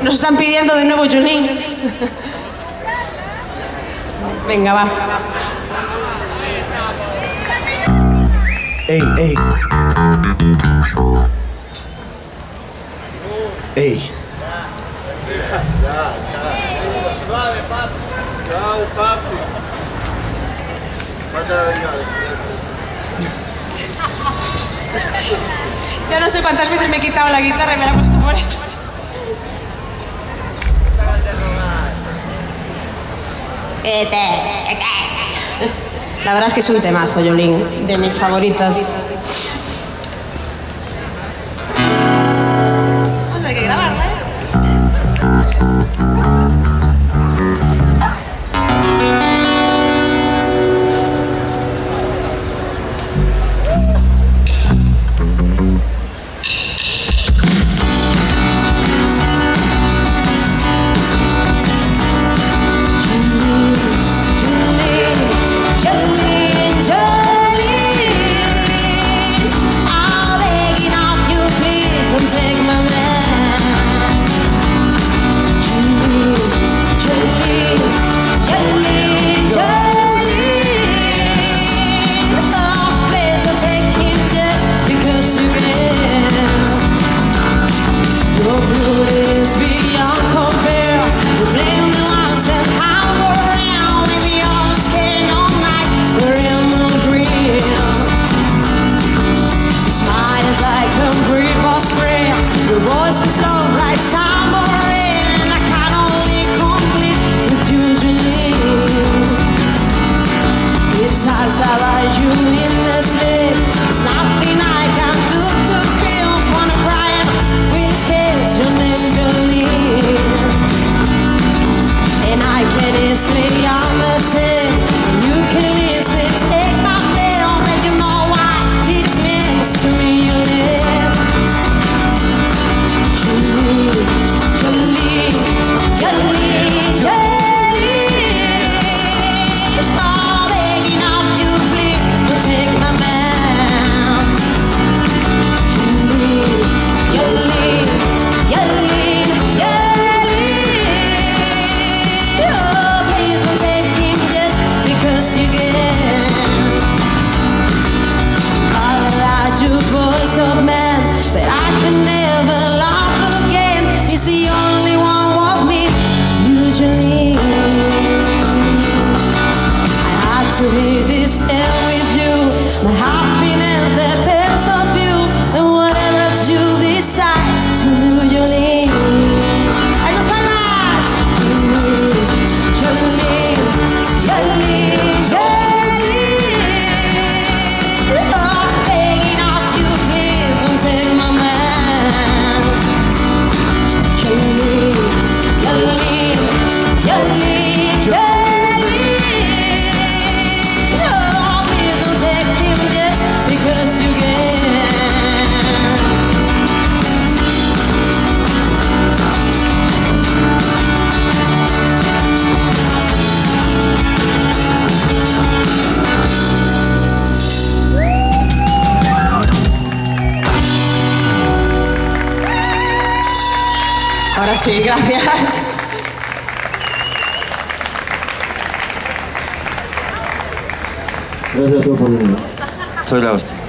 Nos están pidiendo de nuevo Junín. Venga, va. Ey, ey. Ey. Suave, papi. Suave, papi. Falta de bengala. Yo no sé cuántas veces me he quitado la guitarra y me la he puesto por ahí. La verdad es que es un temazo, Yolín, de mis favoritas. Vamos a tener que grabarla, ¿eh? Your beauty is beyond compare. The flaming lights that hang around with your skin all night. We're green. Your smile is like a breeze for spring. Your voice is love like tambourine. I can only complete with you, Julie. It's as I like you in the sleep. There's nothing I can do to feel from a crying. Will escape your name, Julie. And I can easily understand. You can listen, take my bill, that you know why this means to me. You live, Julie, Julie, Julie, Julie. Oh, begging of you, please, don't take my man. Julie, Julie, Julie, Julie. Oh, please don't take him just because you can. I like your voice of man, but I can never love again. He's the only one with me, usually. I had to be this air with you. My happiness depends on you, and whatever you decide to do, Julie. I just want that. Julie, Julie, Julie, Julie. Oh, begging of you, please don't take my man. Julie, Julie, Julie, Julie. Oh, please don't take him just because you can. Ahora sí, gracias. Gracias a todos por venir. Soy la hostia.